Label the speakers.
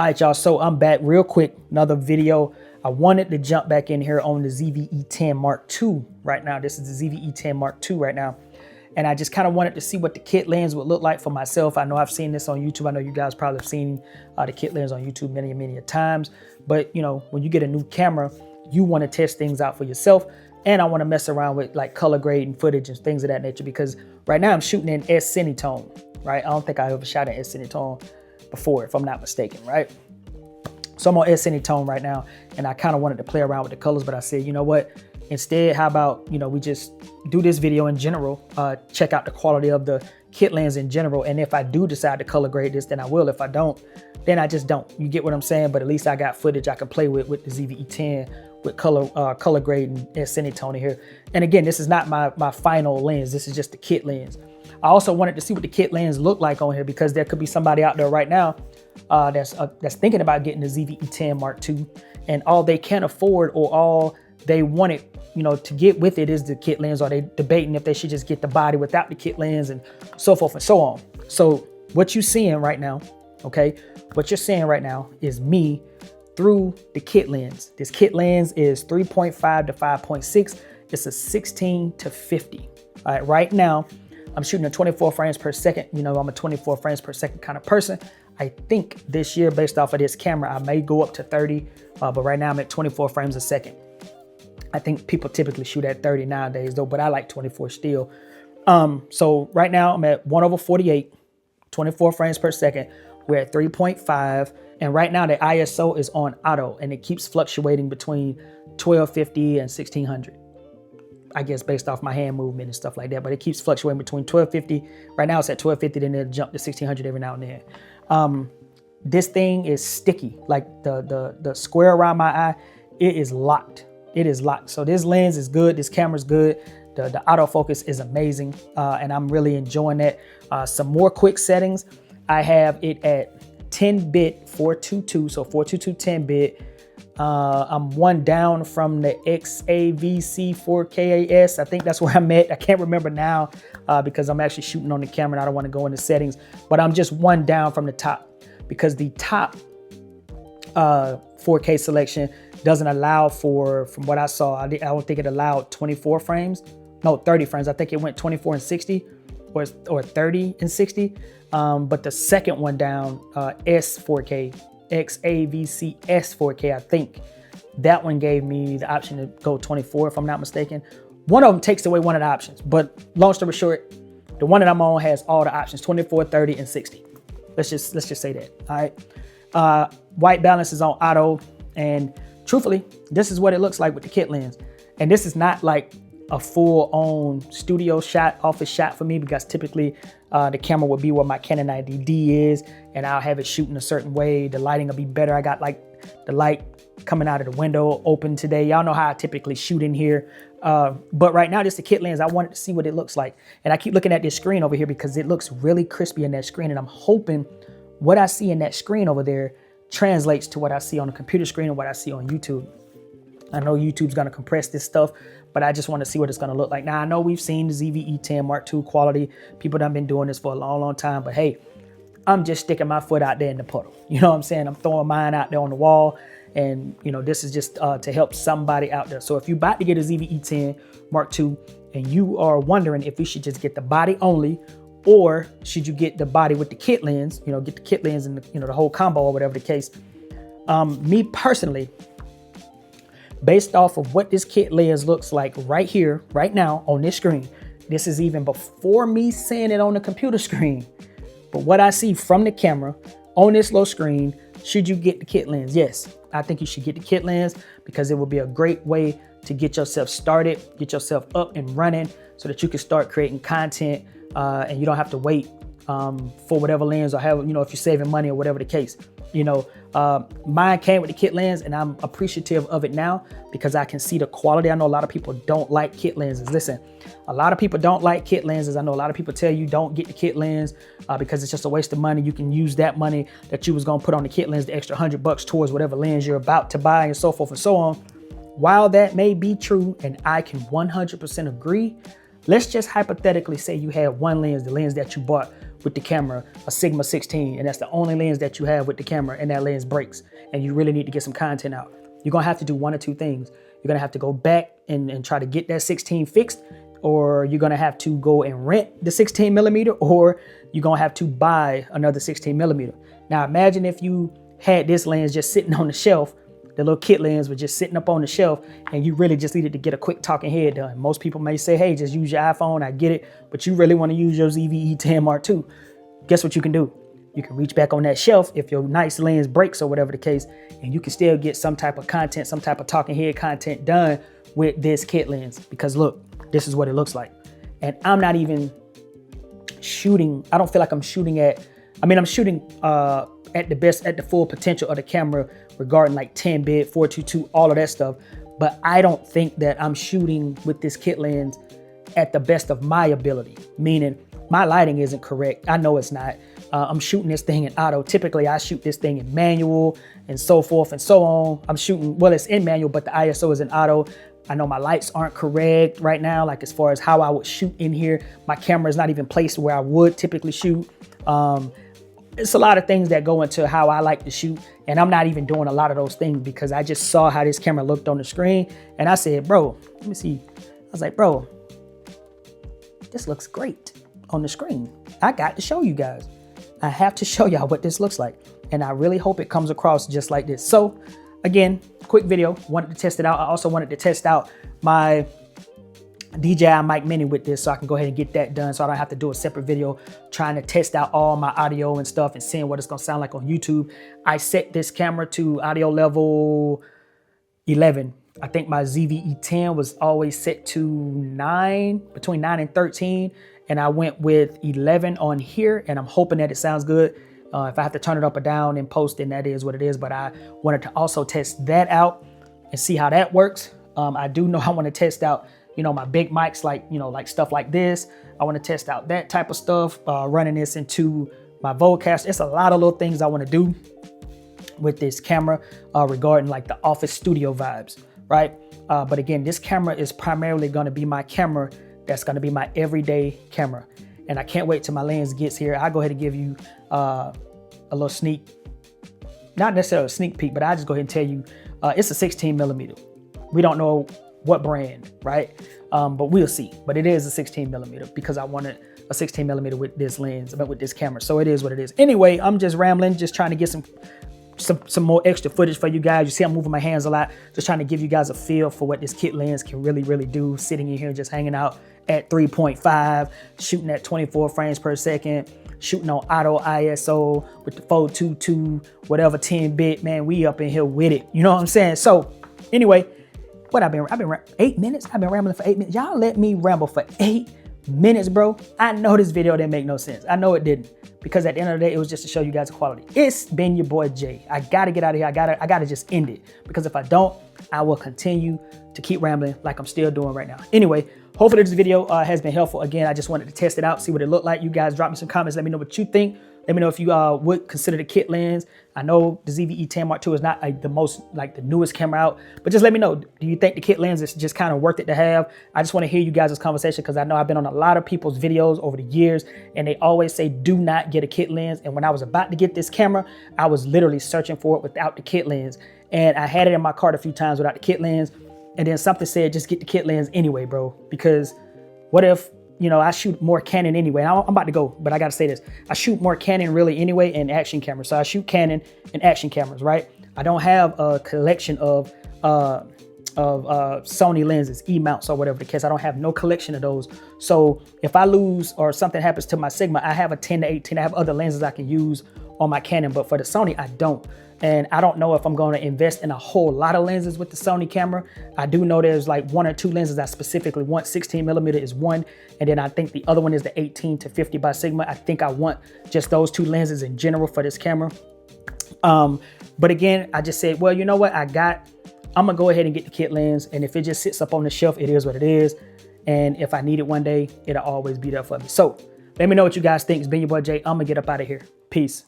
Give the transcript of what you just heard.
Speaker 1: All right, y'all, so I'm back real quick, another video. I wanted to jump back in here on the ZVE 10 Mark II right now. This is the ZVE 10 Mark II right now. And I just kind of wanted to see what the kit lens would look like for myself. I know I've seen this on YouTube. I know you guys probably have seen the kit lens on YouTube many times. But, you know, when you get a new camera, you want to test things out for yourself. And I want to mess around with like color grading footage and things of that nature, because right now I'm shooting in S Cinetone, right? I don't think I ever shot in S Cinetone before, if I'm not mistaken, right? So I'm on S Cinetone right now, and I kind of wanted to play around with the colors, but I said, you know what? Instead, how about, you know, we just do this video in general, check out the quality of the kit lens in general. And if I do decide to color grade this, then I will. If I don't, then I just don't. You get what I'm saying? But at least I got footage I can play with the ZVE 10 with color grading S Cinetone here. And again, this is not my final lens. This is just the kit lens. I also wanted to see what the kit lens looked like on here, because there could be somebody out there right now that's thinking about getting the ZVE 10 Mark II, and all they can afford or all they wanted, you know, to get with it is the kit lens, or they debating if they should just get the body without the kit lens and so forth and so on. So what you're seeing right now, okay, what you're seeing right now is me through the kit lens. This kit lens is 3.5 to 5.6. It's a 16 to 50. All right, right now I'm shooting at 24 frames per second. You know, I'm a 24 frames per second kind of person. I think this year, based off of this camera, I may go up to 30, but right now I'm at 24 frames a second. I think people typically shoot at 30 nowadays though, but I like 24 still. So right now I'm at 1/48, 24 frames per second. We're at 3.5. And right now the ISO is on auto, and it keeps fluctuating between 1250 and 1600. I guess based off my hand movement and stuff like that, but it keeps fluctuating between 1250. Right now it's at 1250, then it'll jump to 1600 every now and then. This thing is sticky, like the square around my eye, it is locked. It is locked. So this lens is good. This camera's good. The autofocus is amazing, and I'm really enjoying that. Some more quick settings. I have it at 10-bit 422, so 422 10-bit. I'm one down from the XAVC 4KAS. I think that's where I'm at. I can't remember now because I'm actually shooting on the camera and I don't want to go into settings, but I'm just one down from the top, because the top 4K selection doesn't allow for, from what I saw, I don't think it allowed 24 frames. No, 30 frames. I think it went 24 and 60 or 30 and 60. But the second one down, S4K, XAVC S4K, I think that one gave me the option to go 24, if I'm not mistaken. One of them takes away one of the options, but long story short, the one that I'm on has all the options, 24, 30, and 60. Let's just say that, all right? White balance is on auto, and truthfully, this is what it looks like with the kit lens. And this is not like a full-on studio shot, office shot for me, because typically the camera would be where my Canon 90D is, and I'll have it shooting a certain way. The lighting will be better. I got like the light coming out of the window open today. Y'all know how I typically shoot in here. But right now, just the kit lens, I wanted to see what it looks like. And I keep looking at this screen over here because it looks really crispy in that screen, and I'm hoping what I see in that screen over there translates to what I see on the computer screen and what I see on YouTube. I know YouTube's gonna compress this stuff, but I just want to see what it's gonna look like. Now, I know we've seen the ZVE 10 Mark II quality. People that have been doing this for a long time, but hey, I'm just sticking my foot out there in the puddle. You know what I'm saying? I'm throwing mine out there on the wall, and you know, this is just to help somebody out there. So if you're about to get a ZVE 10 Mark II and you are wondering if you should just get the body only, or should you get the body with the kit lens, you know, get the kit lens and the whole combo or whatever the case. Me personally, based off of what this kit lens looks like right here, right now on this screen, this is even before me seeing it on the computer screen. But what I see from the camera on this low screen, should you get the kit lens? Yes, I think you should get the kit lens, because it will be a great way to get yourself started, get yourself up and running so that you can start creating content and you don't have to wait for whatever lens, or have, if you're saving money or whatever the case. Mine came with the kit lens, and I'm appreciative of it now because I can see the quality. I know a lot of people don't like kit lenses. Listen, a lot of people don't like kit lenses. I know a lot of people tell you don't get the kit lens because it's just a waste of money. You can use that money that you was gonna put on the kit lens, the extra $100 towards whatever lens you're about to buy, and so forth and so on. While that may be true, and I can 100% agree, let's just hypothetically say you had one lens, the lens that you bought with the camera, a Sigma 16, and that's the only lens that you have with the camera, and that lens breaks, and you really need to get some content out, you're gonna have to do one or two things. You're gonna have to go back and try to get that 16 fixed, or you're gonna have to go and rent the 16 millimeter, or you're gonna have to buy another 16 millimeter. Now imagine if you had this lens just sitting on the shelf, the little kit lens was just sitting up on the shelf, and you really just needed to get a quick talking head done. Most people may say, hey, just use your iPhone, I get it, but you really wanna use your ZVE 10 Mark II. Guess what you can do? You can reach back on that shelf if your nice lens breaks or whatever the case, and you can still get some type of content, some type of talking head content done with this kit lens. Because look, this is what it looks like. And I'm not even shooting, I don't feel like I'm shooting at, I'm shooting at the best, at the full potential of the camera regarding like 10-bit, 422, all of that stuff. But I don't think that I'm shooting with this kit lens at the best of my ability, meaning my lighting isn't correct. I know it's not. I'm shooting this thing in auto. Typically, I shoot this thing in manual and so forth and so on. I'm shooting, well, it's in manual, but the ISO is in auto. I know my lights aren't correct right now, like as far as how I would shoot in here. My camera is not even placed where I would typically shoot. It's a lot of things that go into how I like to shoot, and I'm not even doing a lot of those things because I just saw how this camera looked on the screen, and I said, bro, let me see. I was like, bro, this looks great on the screen. I got to show you guys. I have to show y'all what this looks like, and I really hope it comes across just like this. So again, quick video, wanted to test it out. I also wanted to test out my DJI Mic Mini with this, so I can go ahead and get that done so I don't have to do a separate video trying to test out all my audio and stuff and seeing what it's gonna sound like on YouTube. I set this camera to audio level 11. I think my ZVE 10 was always set to 9, between 9 and 13. And I went with 11 on here, and I'm hoping that it sounds good. If I have to turn it up or down in post, then that is what it is. But I wanted to also test that out and see how that works. I do know I want to test out, my big mics, like, like stuff like this. I want to test out that type of stuff, running this into my Vocaster. It's a lot of little things I want to do with this camera regarding like the office studio vibes, right? But again, this camera is primarily going to be my camera. That's going to be my everyday camera. And I can't wait till my lens gets here. I'll go ahead and give you a little sneak, not necessarily a sneak peek, but I'll just go ahead and tell you, it's a 16 millimeter. We don't know what brand, right? But we'll see. But it is a 16 millimeter because I wanted a 16 millimeter with this lens, with this camera. So it is what it is. Anyway, I'm just rambling, just trying to get some more extra footage for you guys. You see I'm moving my hands a lot, just trying to give you guys a feel for what this kit lens can really do, sitting in here just hanging out at 3.5, shooting at 24 frames per second, shooting on auto ISO with the 422, whatever 10-bit, man, we up in here with it. You know what I'm saying? So anyway, what I've been 8 minutes? I've been rambling for 8 minutes. Y'all let me ramble for 8 minutes, bro. I know this video didn't make no sense. I know it didn't, because at the end of the day, it was just to show you guys the quality. It's been your boy Jay. I gotta get out of here. I gotta just end it, because if I don't, I will continue to keep rambling like I'm still doing right now. Anyway, hopefully this video has been helpful. Again, I just wanted to test it out, see what it looked like. You guys drop me some comments. Let me know what you think. Let me know if you would consider the kit lens. I know the ZVE 10 Mark II is not like the newest camera out, but just let me know. Do you think the kit lens is just kind of worth it to have? I just want to hear you guys' conversation, because I know I've been on a lot of people's videos over the years, and they always say do not get a kit lens. And when I was about to get this camera, I was literally searching for it without the kit lens, and I had it in my cart a few times without the kit lens, and then something said just get the kit lens anyway, bro, because what if I shoot more Canon anyway. I'm about to go, but I gotta say this. I shoot more Canon really anyway, and action cameras. So I shoot Canon and action cameras, right? I don't have a collection of Sony lenses, E-mounts or whatever the case. I don't have no collection of those. So if I lose or something happens to my Sigma, I have a 10 to 18. I have other lenses I can use on my Canon, but for the Sony, I don't. And I don't know if I'm going to invest in a whole lot of lenses with the Sony camera. I do know there's like 1 or 2 lenses I specifically want. 16 millimeter is one. And then I think the other one is the 18 to 50 by Sigma. I think I want just those 2 lenses in general for this camera. But again, I just said, well, you know what? I'm gonna go ahead and get the kit lens. And if it just sits up on the shelf, it is what it is. And if I need it one day, it'll always be there for me. So let me know what you guys think. It's been your boy Jay. I'm gonna get up out of here. Peace.